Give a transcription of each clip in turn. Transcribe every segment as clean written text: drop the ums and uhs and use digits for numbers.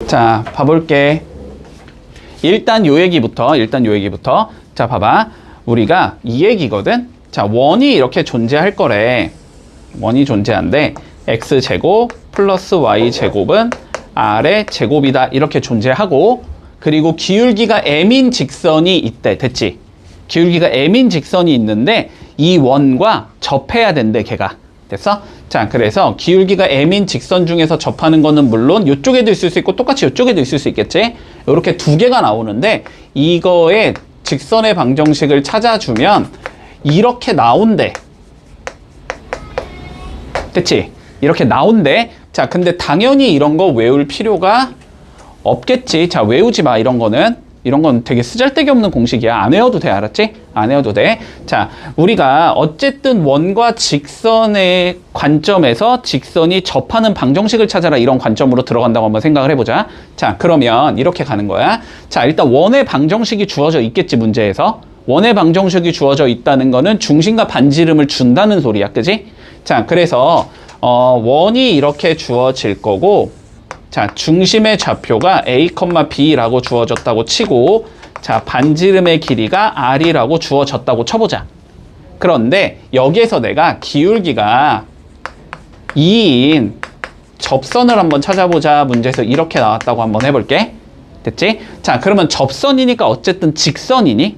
자, 봐볼게. 일단 요 얘기부터. 자, 봐봐. 우리가 이 얘기거든? 자, 원이 이렇게 존재할 거래. 원이 존재한데, x제곱 플러스 y제곱은 r의 제곱이다. 이렇게 존재하고, 그리고 기울기가 m인 직선이 있대. 됐지? 기울기가 m인 직선이 있는데, 이 원과 접해야 된대, 걔가. 됐어? 자, 그래서 기울기가 m인 직선 중에서 접하는 거는 물론 이쪽에도 있을 수 있고 똑같이 이쪽에도 있을 수 있겠지? 이렇게 두 개가 나오는데 이거의 직선의 방정식을 찾아주면 이렇게 나온대. 됐지? 이렇게 나온대. 자, 근데 당연히 이런 거 외울 필요가 없겠지. 자, 외우지 마, 이런 거는. 이런 건 되게 쓰잘데기 없는 공식이야. 안 외워도 돼, 알았지? 안 외워도 돼. 자, 우리가 어쨌든 원과 직선의 관점에서 직선이 접하는 방정식을 찾아라, 이런 관점으로 들어간다고 한번 생각을 해보자. 자, 그러면 이렇게 가는 거야. 자, 일단 원의 방정식이 주어져 있겠지, 문제에서. 원의 방정식이 주어져 있다는 거는 중심과 반지름을 준다는 소리야, 그지? 자, 그래서 원이 이렇게 주어질 거고, 자, 중심의 좌표가 A, B라고 주어졌다고 치고, 자, 반지름의 길이가 R이라고 주어졌다고 쳐보자. 그런데 여기에서 내가 기울기가 2인 접선을 한번 찾아보자. 문제에서 이렇게 나왔다고 한번 해볼게. 됐지? 자, 그러면 접선이니까 어쨌든 직선이니?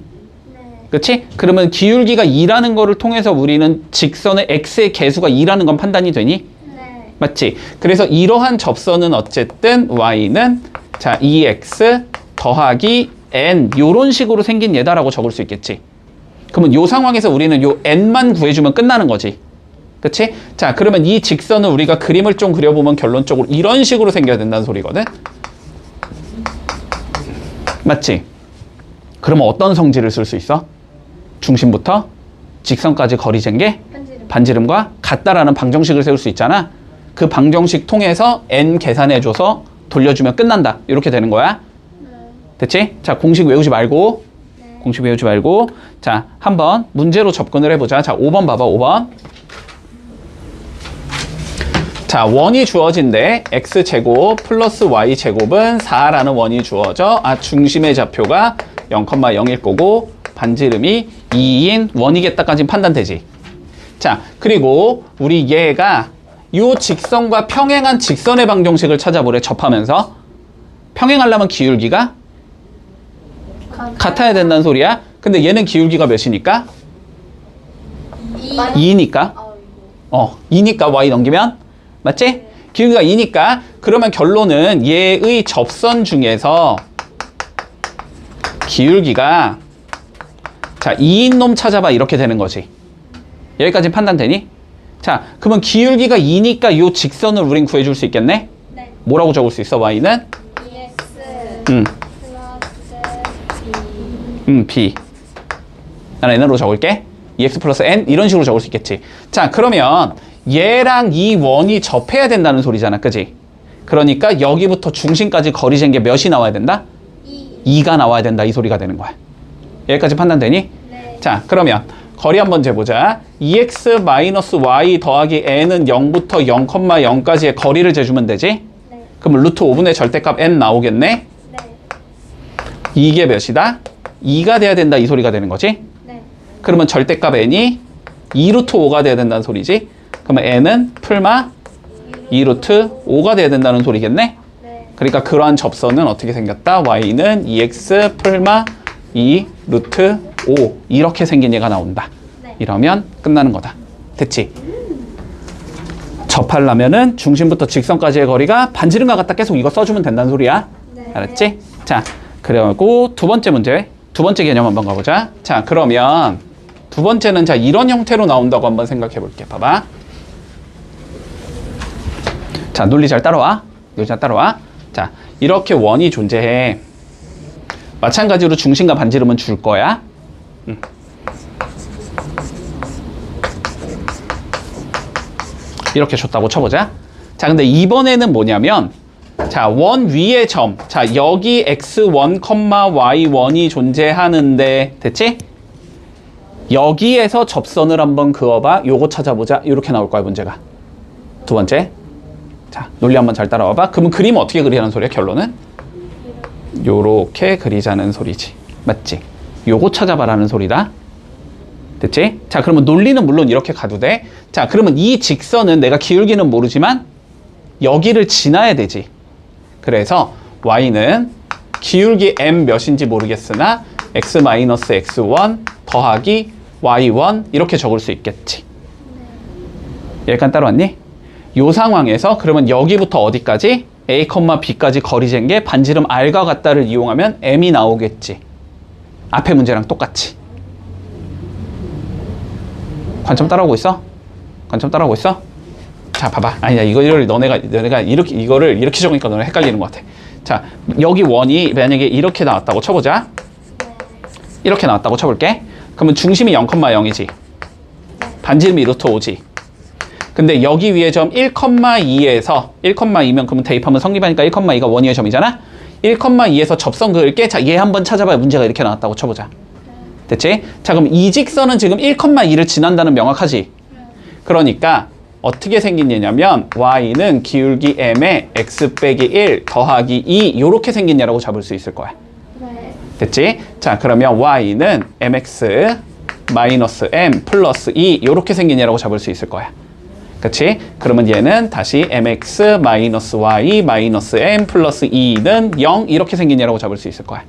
네. 그치? 그러면 기울기가 2라는 거를 통해서 우리는 직선의 x의 개수가 2라는 건 판단이 되니? 네. 맞지? 그래서 이러한 접선은 어쨌든 y는 자 2x 더하기 n 요런 식으로 생긴 얘다라고 적을 수 있겠지. 그러면 요 상황에서 우리는 요 n만 구해주면 끝나는 거지. 그치? 자, 그러면 이 직선을 우리가 그림을 좀 그려보면 결론적으로 이런 식으로 생겨야 된다는 소리거든. 맞지? 그러면 어떤 성질을 쓸 수 있어? 중심부터 직선까지 거리 잰 게 반지름과 같다라는 방정식을 세울 수 있잖아. 그 방정식 통해서 n 계산해줘서 돌려주면 끝난다. 이렇게 되는 거야. 됐지? 자, 공식 외우지 말고. 공식 외우지 말고. 자, 한번 문제로 접근을 해보자. 자, 5번 봐봐, 5번. 자, 원이 주어진데 x제곱 플러스 y제곱은 4라는 원이 주어져. 중심의 좌표가 0,0일 거고 반지름이 2인 원이겠다까지 판단되지. 자, 그리고 우리 얘가 요 직선과 평행한 직선의 방정식을 찾아보래. 접하면서. 평행하려면 기울기가 같아야 된다는 소리야. 근데 얘는 기울기가 몇이니까? 2니까. 2니까 y 넘기면? 맞지? 기울기가 2니까. 그러면 결론은 얘의 접선 중에서 기울기가 자 2인 놈 찾아봐. 이렇게 되는 거지. 여기까지 판단되니? 자, 그러면 기울기가 2니까 요 직선을 우린 구해줄 수 있겠네? 네. 뭐라고 적을 수 있어, y는? EX 플러스 b. 나는 n으로 적을게. ex 플러스 n 이런 식으로 적을 수 있겠지. 자, 그러면 얘랑 이 원이 접해야 된다는 소리잖아, 그지? 그러니까 여기부터 중심까지 거리 잰 게 몇이 나와야 된다? 2가 나와야 된다, 이 소리가 되는 거야. 여기까지 판단되니? 네. 자, 그러면 거리 한번 재보자. 2x-y 더하기 n은 0부터 0,0까지의 거리를 재주면 되지? 네. 그럼 루트 5분의 절대값 n 나오겠네? 네. 이게 몇이다? 2가 돼야 된다, 이 소리가 되는 거지? 네. 그러면 절대값 n이 2루트 5가 돼야 된다는 소리지? 그러면 n은 풀마 2루트 5가 돼야 된다는 소리겠네? 네. 그러니까 그러한 접선은 어떻게 생겼다? y는 2x 풀마 2루트 5 이렇게 생긴 얘가 나온다. 네. 이러면 끝나는 거다. 됐지? 접하려면은 중심부터 직선까지의 거리가 반지름과 같다. 계속 이거 써주면 된다는 소리야. 네. 알았지? 자, 그리고 두 번째 문제, 두 번째 개념 한번 가보자. 자, 그러면 두 번째는 자 이런 형태로 나온다고 한번 생각해 볼게. 봐봐. 자, 논리 잘 따라와. 논리 잘 따라와. 자, 이렇게 원이 존재해. 마찬가지로 중심과 반지름은 줄 거야. 이렇게 줬다고 쳐보자. 자, 근데 이번에는 뭐냐면 자, 원 위의 점. 자, 여기 x1, y1이 존재하는데 됐지? 여기에서 접선을 한번 그어봐. 요거 찾아보자. 이렇게 나올 거야, 문제가. 두 번째. 자, 논리 한번 잘 따라와봐. 그러면 그림 어떻게 그리자는 소리야, 결론은? 요렇게 그리자는 소리지. 맞지? 요거 찾아봐라는 소리다. 됐지? 자, 그러면 논리는 물론 이렇게 가도 돼. 자, 그러면 이 직선은 내가 기울기는 모르지만 여기를 지나야 되지. 그래서 y는 기울기 m 몇인지 모르겠으나 x-x1 더하기 y1 이렇게 적을 수 있겠지. 여기까지 따라왔니? 요 상황에서 그러면 여기부터 어디까지? a, b까지 거리 잰 게 반지름 r과 같다를 이용하면 m이 나오겠지. 앞에 문제랑 똑같이. 관점 따라오고 있어? 관점 따라오고 있어? 자, 봐봐. 아니야, 이거를 너네가 이거를 이렇게 적으니까 너네 헷갈리는 것 같아. 자, 여기 원이 만약에 이렇게 나왔다고 쳐보자. 이렇게 나왔다고 쳐볼게. 그러면 중심이 0,0이지. 반지름이 루트 5지. 근데 여기 위에 점 1,2에서 1,2면 그러면 대입하면 성립하니까 1,2가 원위의 점이잖아. 1,2에서 접선 그을게. 자, 얘 한번 찾아봐요. 문제가 이렇게 나왔다고 쳐보자. 됐지? 자, 그럼 이 직선은 지금 1,2를 지난다는 명확하지? 그러니까 어떻게 생긴 얘냐면 y는 기울기 m에 x 빼기 1 더하기 2 요렇게 생긴 얘라고 잡을 수 있을 거야. 네. 됐지? 자, 그러면 y는 mx 마이너스 m 플러스 2 요렇게 생긴 얘라고 잡을 수 있을 거야. 그치? 그러면 얘는 다시 mx 마이너스 y 마이너스 m 플러스 2는 0 이렇게 생긴 얘라고 잡을 수 있을 거야.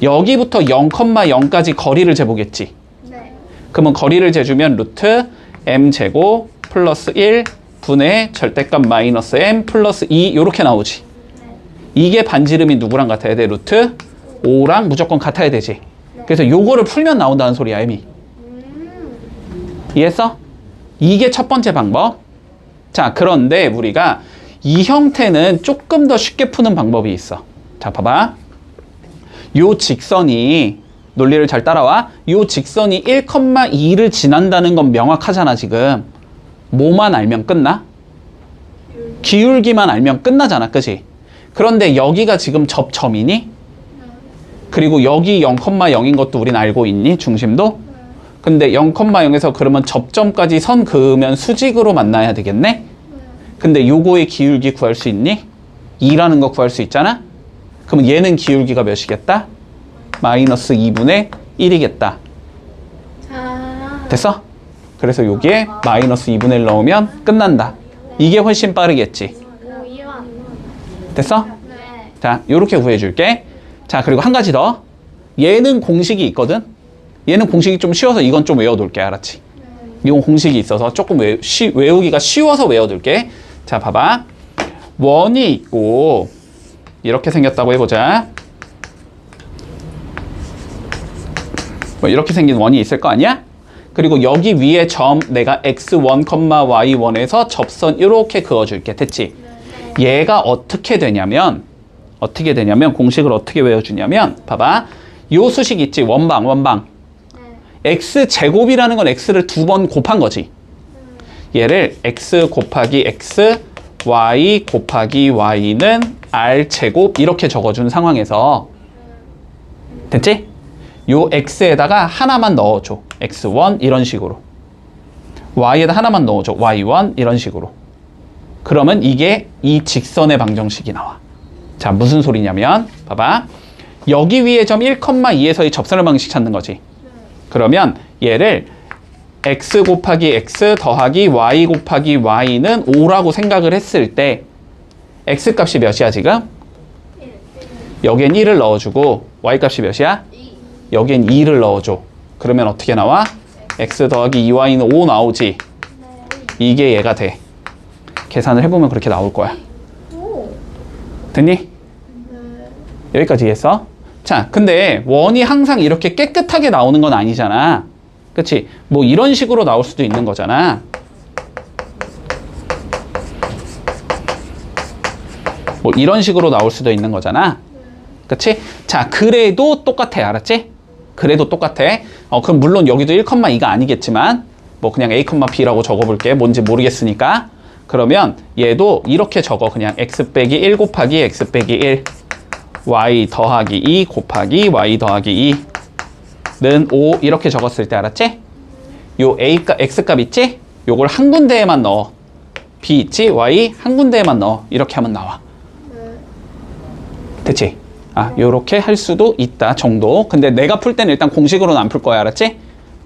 여기부터 0,0까지 거리를 재보겠지. 네. 그러면 거리를 재주면 루트 m 제곱 플러스 1 분의 절대값 마이너스 m 플러스 2 이렇게 나오지. 이게 반지름이 누구랑 같아야 돼? 루트 5랑 무조건 같아야 되지. 그래서 요거를 풀면 나온다는 소리야, m이. 이해했어? 이게 첫 번째 방법. 자, 그런데 우리가 이 형태는 조금 더 쉽게 푸는 방법이 있어. 자, 봐봐. 요 직선이 논리를 잘 따라와. 요 직선이 1,2를 지난다는 건 명확하잖아, 지금. 뭐만 알면 끝나? 기울기만 알면 끝나잖아, 그치? 그런데 여기가 지금 접점이니? 그리고 여기 0,0인 것도 우린 알고 있니? 중심도? 근데 0,0에서 그러면 접점까지 선 그으면 수직으로 만나야 되겠네? 근데 요거의 기울기 구할 수 있니? 2라는 거 구할 수 있잖아? 그러면 얘는 기울기가 몇이겠다? 마이너스 2분의 1이겠다. 아. 됐어? 그래서 여기에 마이너스 2분의 1 넣으면 끝난다. 이게 훨씬 빠르겠지. 오, 이완. 됐어? 네. 자, 요렇게 구해줄게. 자, 그리고 한 가지 더. 얘는 공식이 있거든? 얘는 공식이 좀 쉬워서 이건 좀 외워둘게. 알았지? 이건 공식이 있어서 조금 외우기가 쉬워서 외워둘게. 자, 봐봐. 원이 있고 이렇게 생겼다고 해보자. 뭐 이렇게 생긴 원이 있을 거 아니야? 그리고 여기 위에 점 내가 x1, y1에서 접선 이렇게 그어줄게. 됐지? 얘가 어떻게 되냐면 공식을 어떻게 외워주냐면 봐봐. 요 수식 있지? 원방. x제곱이라는 건 x를 2번 곱한 거지. 얘를 x 곱하기 x, y 곱하기 y는 r제곱 이렇게 적어준 상황에서 됐지? 요 x에다가 하나만 넣어줘. x1 이런 식으로. y에다 하나만 넣어줘. y1 이런 식으로. 그러면 이게 이 직선의 방정식이 나와. 자, 무슨 소리냐면 봐봐. 여기 위에 점 1,2에서의 접선의 방식 찾는 거지. 그러면 얘를 x 곱하기 x 더하기 y 곱하기 y는 5라고 생각을 했을 때 x 값이 몇이야 지금? 여기엔 1을 넣어주고 y 값이 몇이야? 여기엔 2를 넣어줘. 그러면 어떻게 나와? x 더하기 2y는 5 나오지? 이게 얘가 돼. 계산을 해보면 그렇게 나올 거야. 됐니? 여기까지 이해했어? 자, 근데 원이 항상 이렇게 깨끗하게 나오는 건 아니잖아. 그치? 뭐 이런 식으로 나올 수도 있는 거잖아. 뭐 이런 식으로 나올 수도 있는 거잖아. 그치? 자, 그래도 똑같아. 알았지? 그래도 똑같아. 그럼 물론 여기도 1,2가 아니겠지만 뭐 그냥 a, b라고 적어볼게. 뭔지 모르겠으니까. 그러면 얘도 이렇게 적어. 그냥 x 빼기 1 곱하기 x 빼기 1 y 더하기 2 곱하기 y 더하기 2는 5 이렇게 적었을 때 알았지? 요 x 값 있지? 요걸 한 군데에만 넣어. B 있지? Y 한 군데에만 넣어. 이렇게 하면 나와. 네. 됐지? 요렇게 할 수도 있다 정도. 근데 내가 풀 때는 일단 공식으로는 안 풀 거야. 알았지?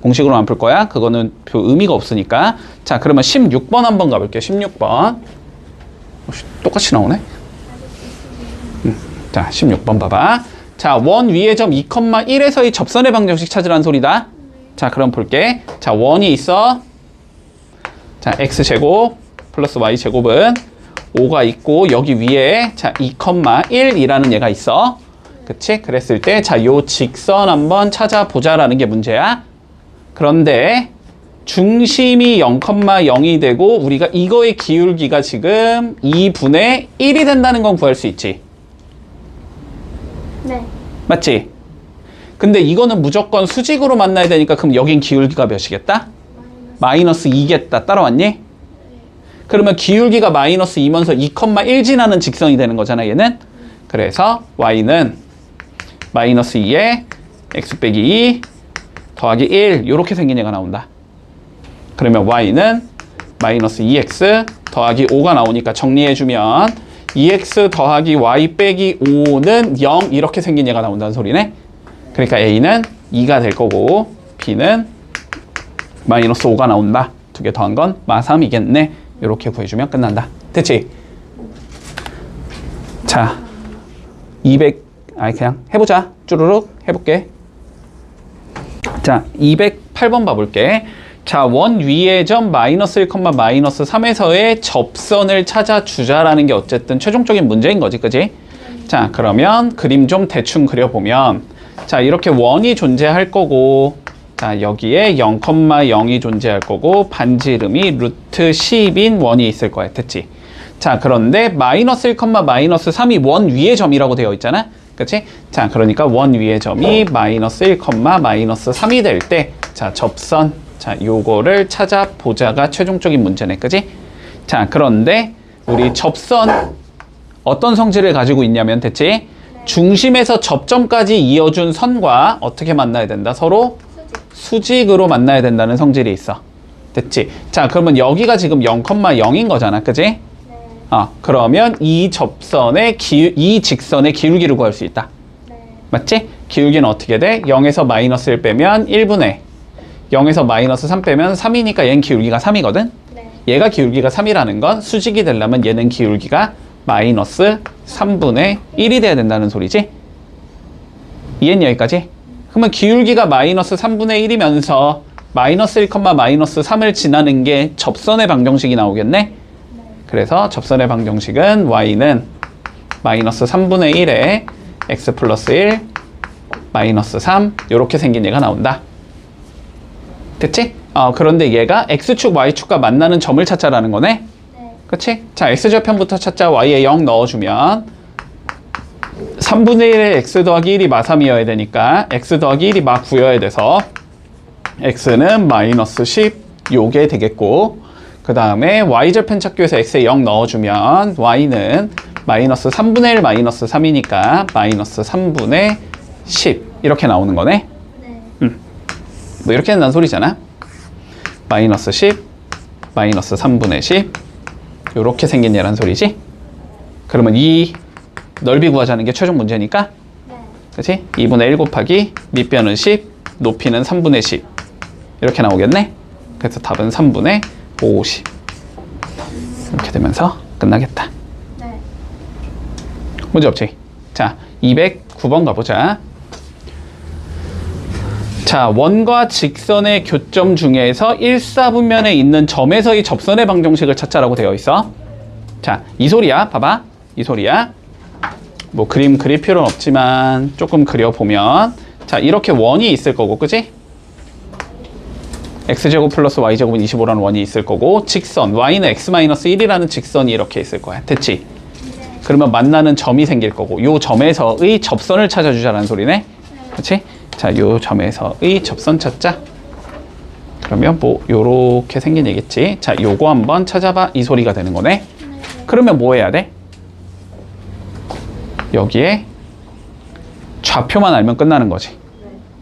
공식으로는 안 풀 거야. 그거는 별 의미가 없으니까. 자, 그러면 16번 한번 가볼게요. 16번. 똑같이 나오네. 자, 16번 봐봐. 자, 원 위의 점 2,1에서의 접선의 방정식 찾으라는 소리다. 자, 그럼 볼게. 자, 원이 있어. 자, x제곱 플러스 y제곱은 5가 있고 여기 위에 자 2,1이라는 얘가 있어. 그치? 그랬을 때 자, 요 직선 한번 찾아보자라는 게 문제야. 그런데 중심이 0,0이 되고 우리가 이거의 기울기가 지금 2분의 1이 된다는 건 구할 수 있지. 네. 맞지? 근데 이거는 무조건 수직으로 만나야 되니까 그럼 여긴 기울기가 몇이겠다? 마이너스 2겠다. 따라왔니? 그러면 기울기가 마이너스 2면서 2,1 지나는 직선이 되는 거잖아, 얘는. 그래서 y는 마이너스 2에 x 빼기 2 더하기 1 이렇게 생긴 얘가 나온다. 그러면 y는 마이너스 2x 더하기 5가 나오니까 정리해주면 2x 더하기 y 빼기 5는 0 이렇게 생긴 얘가 나온다는 소리네. 그러니까 a는 2가 될 거고 b는 마이너스 5가 나온다. 두 개 더한 건 마3이겠네. 이렇게 구해주면 끝난다. 됐지? 자, 200, 그냥 해보자. 쭈루룩 해볼게. 자, 208번 봐볼게. 자, 원 위의 점 마이너스 1, 마이너스 3에서의 접선을 찾아주자라는 게 어쨌든 최종적인 문제인 거지, 그지? 자, 그러면 그림 좀 대충 그려보면 자, 이렇게 원이 존재할 거고 자, 여기에 0,0이 존재할 거고 반지름이 루트 10인 원이 있을 거야. 됐지? 자, 그런데 마이너스 1, 마이너스 3이 원 위의 점이라고 되어 있잖아? 그치? 자, 그러니까 원 위의 점이 마이너스 1, 마이너스 3이 될 때 자, 접선 자, 요거를 찾아보자가 최종적인 문제네. 그치? 자, 그런데 우리 접선 어떤 성질을 가지고 있냐면 됐지? 중심에서 접점까지 이어준 선과 어떻게 만나야 된다? 서로 수직으로 만나야 된다는 성질이 있어. 됐지? 자, 그러면 여기가 지금 0,0인 거잖아. 그지? 네. 그러면 이 접선의 이 직선의 기울기를 구할 수 있다. 네. 맞지? 기울기는 어떻게 돼? 0에서 마이너스 1 빼면 1분의 0에서 마이너스 3 빼면 3이니까 얘는 기울기가 3이거든? 네. 얘가 기울기가 3이라는 건 수직이 되려면 얘는 기울기가 마이너스 3분의 1이 돼야 된다는 소리지? 이해는 여기까지? 그러면 기울기가 마이너스 3분의 1이면서 마이너스 1, 마이너스 3을 지나는 게 접선의 방정식이 나오겠네? 네. 그래서 접선의 방정식은 y는 마이너스 3분의 1에 x 플러스 1 마이너스 3 이렇게 생긴 얘가 나온다. 됐지? 그런데 얘가 x축, y축과 만나는 점을 찾자라는 거네? 네. 그치? 자, x좌편부터 찾자. y에 0 넣어주면 3분의 1에 x 더하기 1이 마3이어야 되니까 x 더하기 1이 마9여야 돼서 x는 마이너스 10 요게 되겠고 그 다음에 y절편 찾기 위해서 x에 0 넣어주면 y는 마이너스 3분의 1 마이너스 3이니까 마이너스 3분의 10 이렇게 나오는 거네. 네. 뭐 이렇게 된다는 소리잖아. 마이너스 10 마이너스 3분의 10 요렇게 생긴 얘란 소리지. 그러면 이 넓이 구하자는 게 최종 문제니까 네. 그치? 2분의 1 곱하기 밑변은 10 높이는 3분의 10 이렇게 나오겠네. 그래서 답은 3분의 50 이렇게 되면서 끝나겠다. 네. 문제 없지? 자, 209번 가보자. 자, 원과 직선의 교점 중에서 1사분면에 있는 점에서의 접선의 방정식을 찾자라고 되어 있어. 자, 이 소리야. 봐봐. 이 소리야. 뭐 그림 그릴 필요는 없지만 조금 그려보면 자, 이렇게 원이 있을 거고, 그치? x제곱 플러스 y제곱은 25라는 원이 있을 거고 직선 y는 x-1이라는 직선이 이렇게 있을 거야. 됐지? 네. 그러면 만나는 점이 생길 거고 요 점에서의 접선을 찾아주자라는 소리네. 그치? 자, 요 점에서의 접선 찾자. 그러면 뭐 요렇게 생긴 얘겠지. 자, 요거 한번 찾아봐. 이 소리가 되는 거네. 네. 그러면 뭐 해야 돼? 여기에 좌표만 알면 끝나는 거지.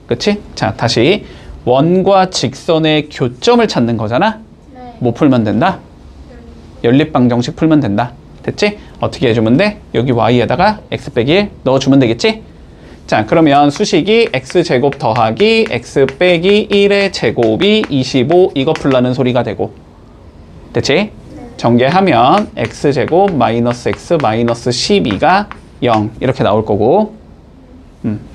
그치? 자, 다시 원과 직선의 교점을 찾는 거잖아. 네. 뭐 풀면 된다? 연립방정식 풀면 된다. 됐지? 어떻게 해주면 돼? 여기 y에다가 x 빼기 1 넣어주면 되겠지? 자, 그러면 수식이 x제곱 더하기 x 빼기 1의 제곱이 25 이거 풀라는 소리가 되고, 됐지? 전개하면 x제곱 마이너스 x 마이너스 12가 0 이렇게 나올 거고,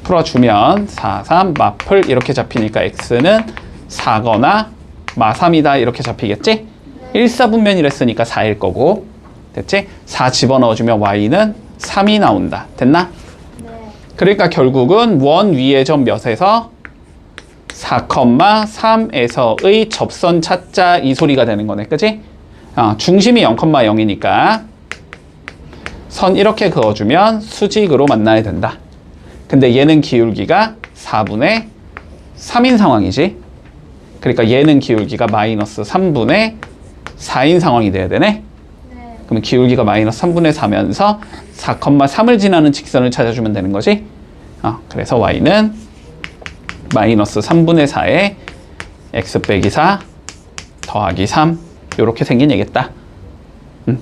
풀어주면 4, 3 마풀 이렇게 잡히니까 x는 4거나 마3이다 이렇게 잡히겠지? 1사분면이랬으니까 4일 거고, 됐지? 4 집어넣어주면 y는 3이 나온다. 됐나? 네. 그러니까 결국은 원 위의 점 몇에서 4,3에서의 접선 찾자 이 소리가 되는 거네. 그치? 중심이 0,0이니까 선 이렇게 그어주면 수직으로 만나야 된다. 근데 얘는 기울기가 4분의 3인 상황이지. 그러니까 얘는 기울기가 마이너스 3분의 4인 상황이 돼야 되네. 네. 그러면 기울기가 마이너스 3분의 4면서 4,3을 지나는 직선을 찾아주면 되는 거지. 그래서 y는 마이너스 3분의 4에 x 빼기 4 더하기 3 이렇게 생긴 얘겠다.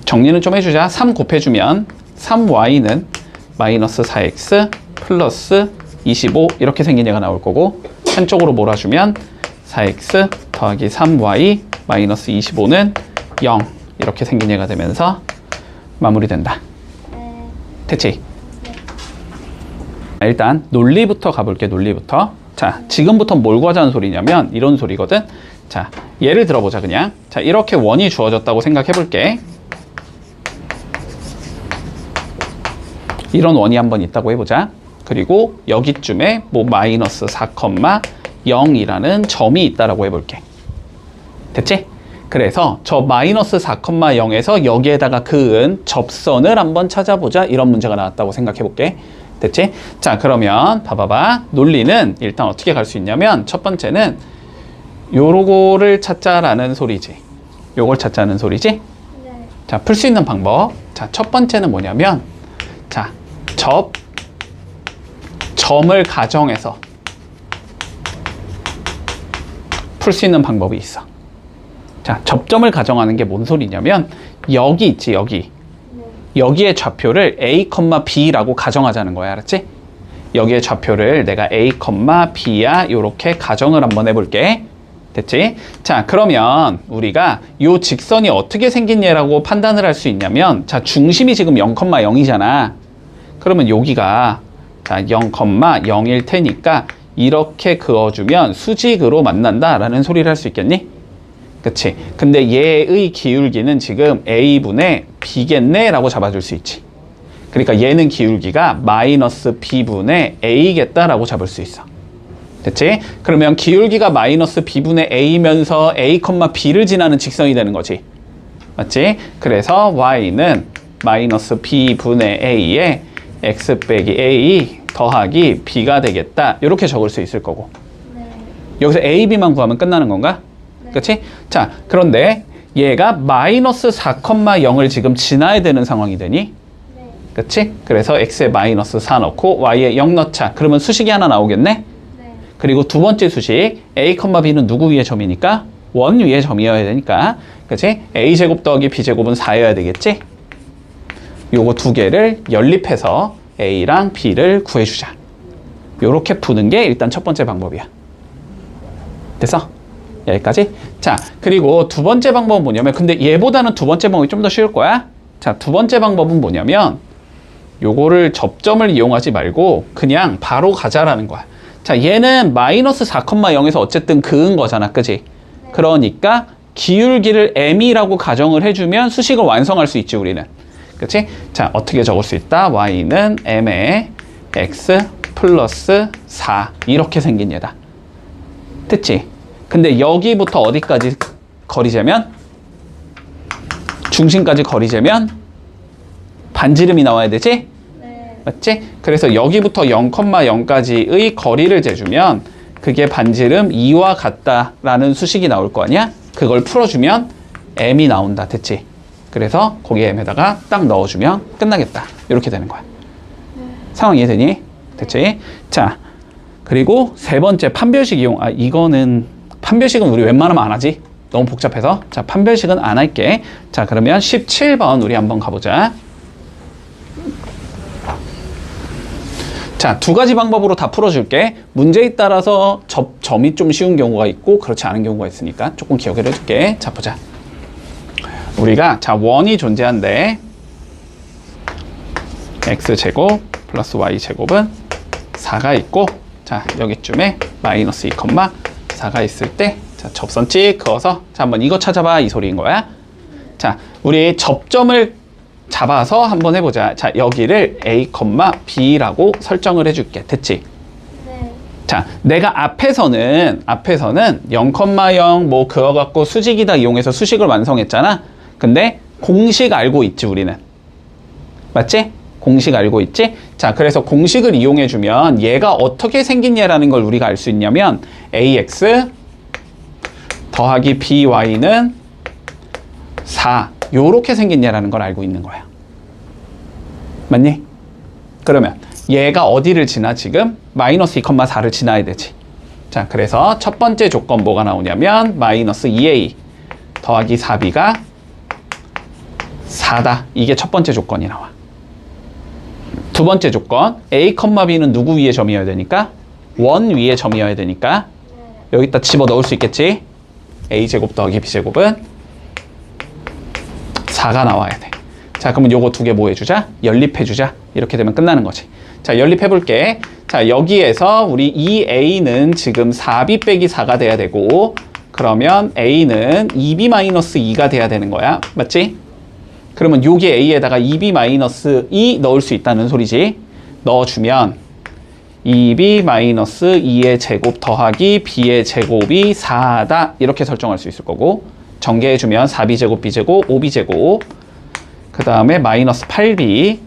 정리는 좀 해주자. 3 곱해주면 3y는 마이너스 4x 플러스 25 이렇게 생긴 얘가 나올 거고, 한쪽으로 몰아주면 4x 더하기 3y 마이너스 25는 0 이렇게 생긴 얘가 되면서 마무리된다. 네. 됐지? 일단 논리부터 가볼게. 논리부터. 자, 지금부터 뭘 구하자는 소리냐면 이런 소리거든. 자, 예를 들어보자. 그냥 자, 이렇게 원이 주어졌다고 생각해 볼게. 이런 원이 한번 있다고 해보자. 그리고 여기쯤에 뭐 마이너스 4,0이라는 점이 있다라고 해볼게. 됐지? 그래서 저 마이너스 4,0에서 여기에다가 그은 접선을 한번 찾아보자. 이런 문제가 나왔다고 생각해 볼게. 됐지? 자, 그러면 봐봐봐. 논리는 일단 어떻게 갈 수 있냐면 첫 번째는 요거를 찾자라는 소리지. 요걸 찾자는 소리지. 네. 자, 풀 수 있는 방법. 자, 첫 번째는 뭐냐면 자, 점을 가정해서 풀 수 있는 방법이 있어. 자, 접점을 가정하는 게 뭔 소리냐면 여기 있지, 여기. 네. 여기에 좌표를 a, b라고 가정하자는 거야. 알았지? 여기에 좌표를 내가 a, b야 요렇게 가정을 한번 해볼게. 됐지? 자, 그러면 우리가 요 직선이 어떻게 생긴 예라고 판단을 할 수 있냐면, 자, 중심이 지금 0,0이잖아. 그러면 여기가 자 0,0일 테니까 이렇게 그어주면 수직으로 만난다라는 소리를 할 수 있겠니? 그치? 근데 얘의 기울기는 지금 a분의 b겠네 라고 잡아줄 수 있지. 그러니까 얘는 기울기가 마이너스 b분의 a겠다라고 잡을 수 있어. 됐지? 그러면 기울기가 마이너스 b분의 a면서 a, b를 지나는 직선이 되는 거지. 맞지? 그래서 y는 마이너스 b분의 a에 x 빼기 a 더하기 b가 되겠다. 이렇게 적을 수 있을 거고. 네. 여기서 a, b만 구하면 끝나는 건가? 네. 그치? 자, 그런데 얘가 마이너스 4,0을 지금 지나야 되는 상황이 되니? 네. 그치? 그래서 x에 마이너스 4 넣고 y에 0 넣자. 그러면 수식이 하나 나오겠네? 네. 그리고 두 번째 수식 a, b는 누구 위의 점이니까? 원 위의 점이어야 되니까. 그치? a제곱 더하기 b제곱은 4여야 되겠지? 요거 두 개를 연립해서 a랑 b를 구해주자. 요렇게 푸는 게 일단 첫 번째 방법이야. 됐어? 여기까지? 자, 그리고 두 번째 방법은 뭐냐면, 근데 얘보다는 두 번째 방법이 좀 더 쉬울 거야. 자, 두 번째 방법은 뭐냐면 요거를 접점을 이용하지 말고 그냥 바로 가자라는 거야. 자, 얘는 마이너스 4,0에서 어쨌든 그은 거잖아. 그지? 그러니까 기울기를 m이라고 가정을 해주면 수식을 완성할 수 있지, 우리는. 그치? 자, 어떻게 적을 수 있다? y는 m에 x 플러스 4 이렇게 생긴 얘다. 됐지? 근데 여기부터 어디까지 거리 재면? 중심까지 거리 재면 반지름이 나와야 되지? 네. 맞지? 그래서 여기부터 0,0까지의 거리를 재주면 그게 반지름 2와 같다라는 수식이 나올 거 아니야? 그걸 풀어주면 m이 나온다. 됐지? 그래서 거기에 m에다가 딱 넣어주면 끝나겠다. 이렇게 되는 거야. 상황 이해되니? 됐지? 자, 그리고 세 번째 판별식 이용. 이거는 판별식은 우리 웬만하면 안 하지? 너무 복잡해서. 자, 판별식은 안 할게. 자, 그러면 17번 우리 한번 가보자. 자, 두 가지 방법으로 다 풀어줄게. 문제에 따라서 점이 좀 쉬운 경우가 있고 그렇지 않은 경우가 있으니까 조금 기억을 해줄게. 자, 보자. 우리가 자, 원이 존재한데 x제곱 플러스 y제곱은 4가 있고, 자, 여기쯤에 마이너스 2,4가 있을 때, 자, 접선 찍 그어서, 자, 한번 이거 찾아봐, 이 소리인 거야. 자, 우리 접점을 잡아서 한번 해보자. 자, 여기를 a, b라고 설정을 해줄게. 됐지? 네. 자, 내가 앞에서는 0,0 뭐 그거 갖고 수직이다 이용해서 수식을 완성했잖아. 근데 공식 알고 있지, 우리는. 맞지? 공식 알고 있지? 자, 그래서 공식을 이용해주면 얘가 어떻게 생긴 얘라는 걸 우리가 알 수 있냐면 ax 더하기 by는 4 요렇게 생긴 얘라는 걸 알고 있는 거야. 맞니? 그러면 얘가 어디를 지나 지금? 마이너스 2,4를 지나야 되지. 자, 그래서 첫 번째 조건 뭐가 나오냐면 마이너스 2a 더하기 4b가 4다. 이게 첫 번째 조건이 나와. 두 번째 조건, a, b는 누구 위에 점이어야 되니까? 원 위에 점이어야 되니까 여기다 집어넣을 수 있겠지? a제곱 더하기 b제곱은 4가 나와야 돼. 자, 그러면 요거 두 개 뭐 해주자? 연립해주자. 이렇게 되면 끝나는 거지. 자, 연립해볼게. 자, 여기에서 우리 2a는 지금 4b 빼기 4가 돼야 되고, 그러면 a는 2b-2가 돼야 되는 거야. 맞지? 그러면 여기 a에다가 2b-2 넣을 수 있다는 소리지. 넣어주면 2b-2의 제곱 더하기 b의 제곱이 4다. 이렇게 설정할 수 있을 거고, 전개해주면 4b제곱 b제곱 5b제곱, 그 다음에 마이너스 8b,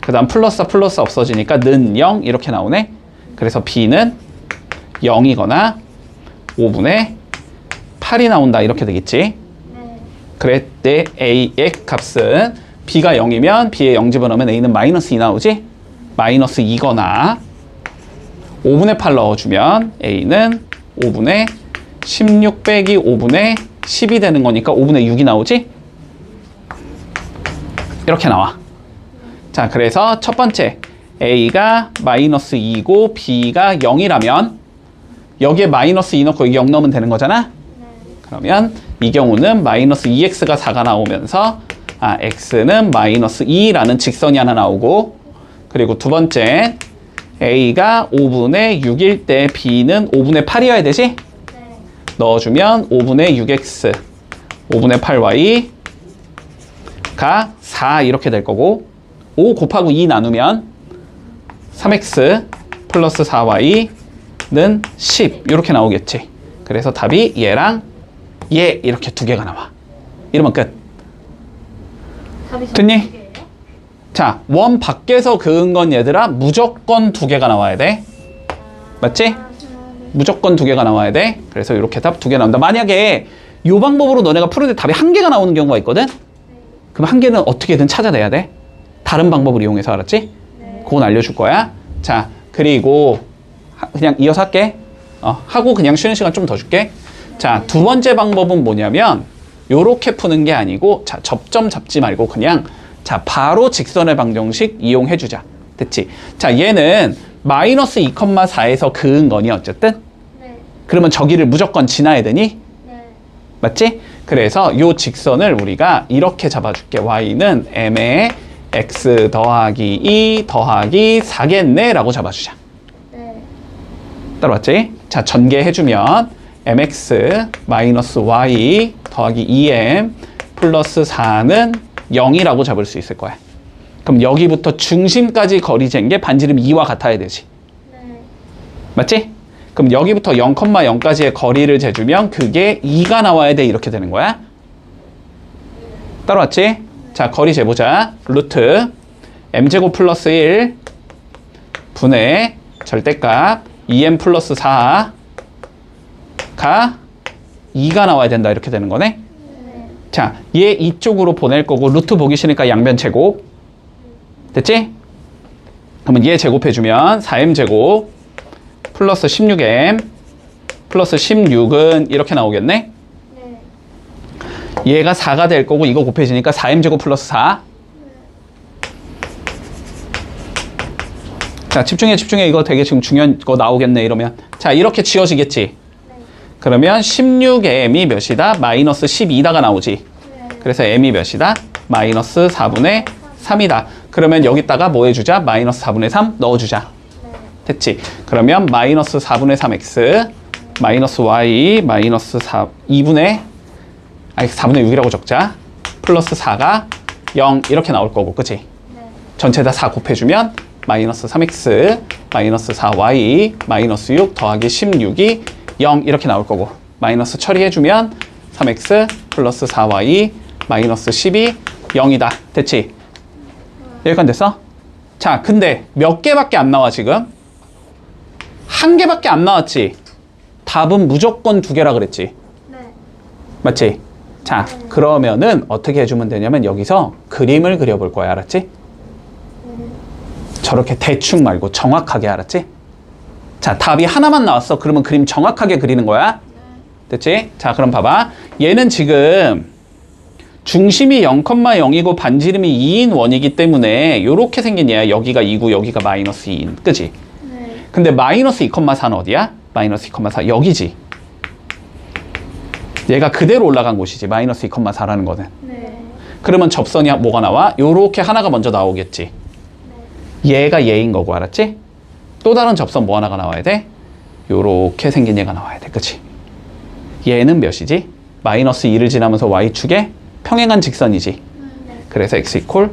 그 다음 플러스 없어지니까 는 0 이렇게 나오네. 그래서 b는 0이거나 5분의 8이 나온다. 이렇게 되겠지. 그랬때 a의 값은 b가 0이면 b에 0 집어넣으면 a는 마이너스 2 나오지? 마이너스 2거나 5분의 8 넣어주면 a는 5분의 16 빼기 5분의 10이 되는 거니까 5분의 6이 나오지? 이렇게 나와. 자, 그래서 첫 번째 a가 마이너스 2고 b가 0이라면 여기에 마이너스 2 넣고 여기 0 넣으면 되는 거잖아? 그러면 이 경우는 마이너스 2x가 4가 나오면서 x는 마이너스 2라는 직선이 하나 나오고, 그리고 두 번째 a가 5분의 6일 때 b는 5분의 8이어야 되지? 넣어주면 5분의 6x 5분의 8y가 4 이렇게 될 거고, 5 곱하고 2 나누면 3x 플러스 4y는 10 이렇게 나오겠지. 그래서 답이 얘랑 얘 이렇게 두 개가 나와. 이러면 끝. 답이 됐니? 자, 원 밖에서 그은 건 얘들아 무조건 두 개가 나와야 돼. 맞지? 무조건 두 개가 나와야 돼. 그래서 이렇게 답 두 개 나온다. 만약에 이 방법으로 너네가 푸는데 답이 한 개가 나오는 경우가 있거든? 그럼 한 개는 어떻게든 찾아내야 돼. 다른 방법을 이용해서. 알았지? 그건 알려줄 거야. 자, 그리고 그냥 이어서 할게. 하고 그냥 쉬는 시간 좀 더 줄게. 자, 두 번째 방법은 뭐냐면 요렇게 푸는 게 아니고, 자, 접점 잡지 말고 그냥 자, 바로 직선의 방정식 이용해주자. 됐지? 자, 얘는 마이너스 2,4에서 그은 거니 어쨌든? 네. 그러면 저기를 무조건 지나야 되니? 네. 맞지? 그래서 요 직선을 우리가 이렇게 잡아줄게. y는 m에 x 더하기 2 더하기 4겠네 라고 잡아주자. 네. 따라왔지? 자, 전개해주면 mx 마이너스 y 더하기 2m 플러스 4는 0이라고 잡을 수 있을 거야. 그럼 여기부터 중심까지 거리 잰 게 반지름 2와 같아야 되지. 네. 맞지? 그럼 여기부터 0,0까지의 거리를 재주면 그게 2가 나와야 돼. 이렇게 되는 거야. 따라왔지? 자, 거리 재보자. 루트 m제곱 플러스 1 분의 절대값 2m 플러스 4가 2가 나와야 된다. 이렇게 되는 거네. 자, 얘 이쪽으로 보낼 거고 루트 보기 싫으니까 양변 제곱. 됐지? 그러면 얘 제곱해주면 4m제곱 플러스 16m 플러스 16은 이렇게 나오겠네? 네. 얘가 4가 될 거고 이거 곱해지니까 4m제곱 플러스 4. 자, 집중해. 이거 되게 지금 중요한 거 나오겠네, 이러면. 자, 이렇게 지워지겠지? 네. 그러면 16m이 몇이다? 마이너스 12다가 나오지. 네. 그래서 m이 몇이다? 마이너스 4분의 3이다. 그러면 여기다가 뭐 해주자? 마이너스 4분의 3 넣어주자. 네. 됐지? 그러면 마이너스 4분의 3x, 마이너스 y, 마이너스 2분의 4분의 6이라고 적자. 플러스 4가 0 이렇게 나올 거고, 그치? 네. 전체 다 4 곱해주면 마이너스 3x, 마이너스 4y, 마이너스 6 더하기 16이 0 이렇게 나올 거고, 마이너스 처리해주면 3x 플러스 4y 마이너스 10이 0이다. 됐지? 여기까지 됐어? 자, 근데 몇 개밖에 안 나와 지금? 한 개밖에 안 나왔지? 답은 무조건 2개라 그랬지? 네. 맞지? 자, 그러면은 어떻게 해주면 되냐면 여기서 그림을 그려볼 거야. 알았지? 저렇게 대충 말고 정확하게. 알았지? 자, 답이 하나만 나왔어. 그러면 그림 정확하게 그리는 거야. 됐지? 자, 그럼 봐봐. 얘는 지금 중심이 0,0이고 반지름이 2인 원이기 때문에 이렇게 생긴 얘야. 여기가 2고 여기가 마이너스 2인. 그치? 네. 근데 마이너스 2,4는 어디야? 마이너스 2,4 여기지. 얘가 그대로 올라간 곳이지. 마이너스 2,4라는 거는. 네. 그러면 접선이 뭐가 나와? 요렇게 하나가 먼저 나오겠지. 얘가 얘인 거고, 알았지? 또 다른 접선 뭐 하나가 나와야 돼? 요렇게 생긴 얘가 나와야 돼. 그치? 얘는 몇이지? 마이너스 2를 지나면서 y축에 평행한 직선이지. 네. 그래서 x 이퀄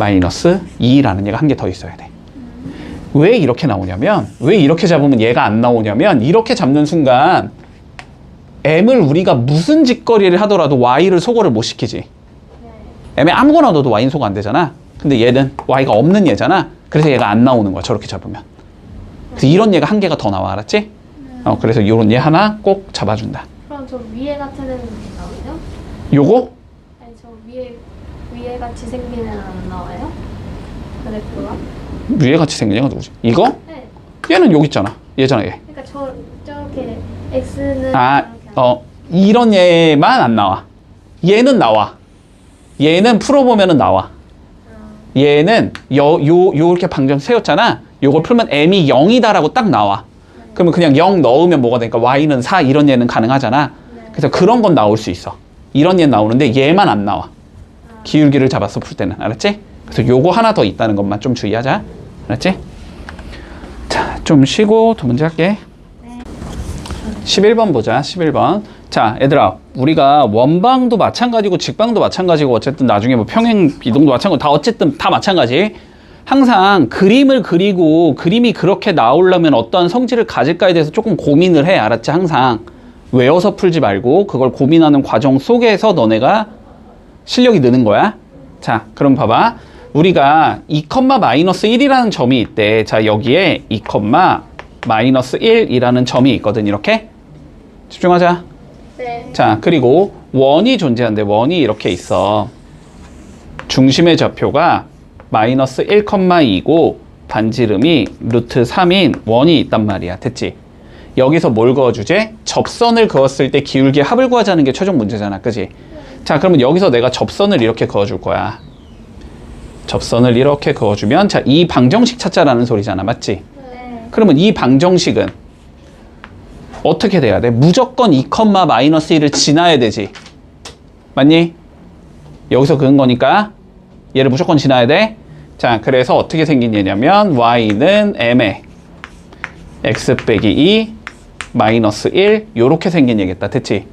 마이너스 2라는 얘가 한 개 더 있어야 돼. 왜 이렇게 나오냐면, 왜 이렇게 잡으면 얘가 안 나오냐면, 이렇게 잡는 순간 m을 우리가 무슨 짓거리를 하더라도 y를 소거를 못 시키지. 네. m에 아무거나 넣어도 y는 소거 안 되잖아. 근데 얘는 y가 없는 얘잖아. 그래서 얘가 안 나오는 거야. 저렇게 잡으면. 그래서 이런 얘가 한 개가 더 나와. 알았지? 그래서 이런 얘 하나 꼭 잡아준다. 그럼 저 위에 같은 애는 나와요? 요거? 아니 저 위에 같이 생긴 애는 안 나와요? 그래프가? 위에 같이 생긴 얘가 누구지? 이거? 네. 얘는 여기 있잖아. 얘잖아, 얘. 그러니까 저렇게 x는 아, 이렇게 안 이런 얘만 안 나와. 얘는 나와. 얘는 풀어보면은 나와. 얘는 요렇게 방정 세웠잖아. 요걸 풀면 m이 0이다라고 딱 나와. 그러면 그냥 0 넣으면 뭐가 되니까 y는 4 이런 얘는 가능하잖아. 그래서 그런 건 나올 수 있어. 이런 얘는 나오는데 얘만 안 나와. 기울기를 잡아서 풀 때는. 알았지? 그래서 요거 하나 더 있다는 것만 좀 주의하자. 알았지? 자, 좀 쉬고 두 문제 할게. 11번 보자. 11번. 자, 얘들아, 우리가 원방도 마찬가지고 직방도 마찬가지고 어쨌든 나중에 뭐 평행 이동도 마찬가지고 다 어쨌든 다 마찬가지. 항상 그림을 그리고 그림이 그렇게 나오려면 어떠한 성질을 가질까에 대해서 조금 고민을 해. 알았지? 항상 외워서 풀지 말고 그걸 고민하는 과정 속에서 너네가 실력이 느는 거야. 자, 그럼 봐봐. 우리가 2,-1이라는 점이 있대. 자, 여기에 2,-1이라는 점이 있거든. 이렇게 집중하자. 네. 자, 그리고 원이 존재하는데 원이 이렇게 있어. 중심의 좌표가 마이너스 1,2고 반지름이 루트 3인 원이 있단 말이야. 됐지? 여기서 뭘 그어주제? 접선을 그었을 때 기울기의 합을 구하자는 게 최종 문제잖아. 그지? 자, 그러면 여기서 내가 접선을 이렇게 그어줄 거야. 접선을 이렇게 그어주면 자, 이 방정식 찾자라는 소리잖아. 맞지? 네. 그러면 이 방정식은 어떻게 돼야 돼? 무조건 2,-1을 지나야 되지. 맞니? 여기서 그은 거니까 얘를 무조건 지나야 돼. 자, 그래서 어떻게 생긴 얘냐면 y는 m에 x 빼기 2 마이너스 1 요렇게 생긴 얘겠다. 됐지?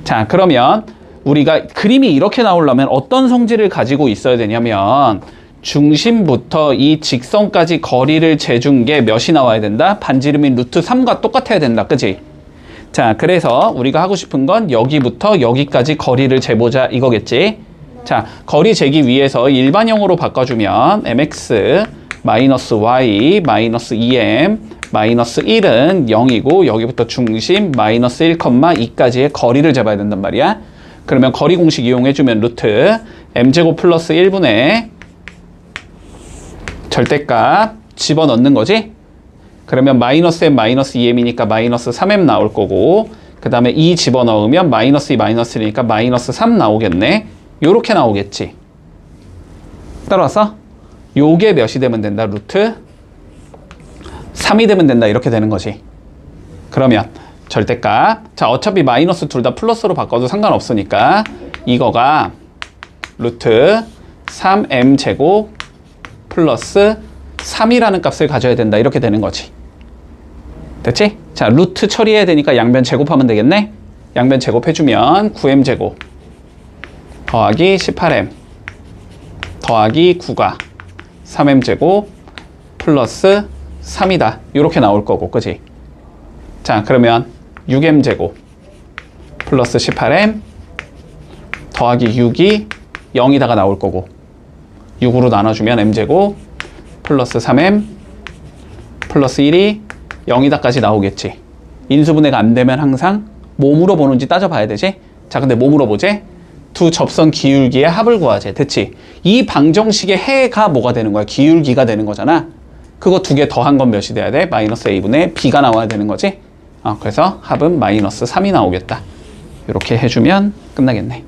자, 그러면 우리가 그림이 이렇게 나오려면 어떤 성질을 가지고 있어야 되냐면 중심부터 이 직선까지 거리를 재준 게 몇이 나와야 된다? 반지름이 루트 3과 똑같아야 된다. 그치? 자, 그래서 우리가 하고 싶은 건 여기부터 여기까지 거리를 재보자 이거겠지? 자, 거리 재기 위해서 일반형으로 바꿔주면 mx 마이너스 y 마이너스 2m 마이너스 1은 0이고 여기부터 중심 마이너스 1,2까지의 거리를 재봐야 된단 말이야. 그러면 거리 공식 이용해주면 루트 m제곱 플러스 1분의 절대값 집어넣는 거지? 그러면 마이너스 m 마이너스 2m이니까 마이너스 3m 나올 거고 그 다음에 2 집어넣으면 마이너스 2 마이너스 1이니까 마이너스 3 나오겠네. 요렇게 나오겠지. 따라왔어? 요게 몇이 되면 된다? 루트 3이 되면 된다. 이렇게 되는 거지. 그러면 절대값. 자, 어차피 마이너스 둘 다 플러스로 바꿔도 상관없으니까 이거가 루트 3m제곱 플러스 3이라는 값을 가져야 된다. 이렇게 되는 거지. 됐지? 자, 루트 처리해야 되니까 양변 제곱하면 되겠네? 양변 제곱해주면 9m제곱 더하기 18m 더하기 9가 3m제곱 플러스 3이다. 이렇게 나올 거고, 그지? 자, 그러면 6m제곱 플러스 18m 더하기 6이 0이다가 나올 거고 6으로 나눠주면 m제곱 플러스 3m 플러스 1이 0이다까지 나오겠지. 인수분해가 안 되면 항상 뭐 물어보는지 따져봐야 되지? 자, 근데 뭐 물어보지? 두 접선 기울기의 합을 구하지. 됐지? 이 방정식의 해가 뭐가 되는 거야? 기울기가 되는 거잖아. 그거 두 개 더한 건 몇이 돼야 돼? 마이너스 a분의 b가 나와야 되는 거지? 그래서 합은 마이너스 3이 나오겠다. 이렇게 해주면 끝나겠네.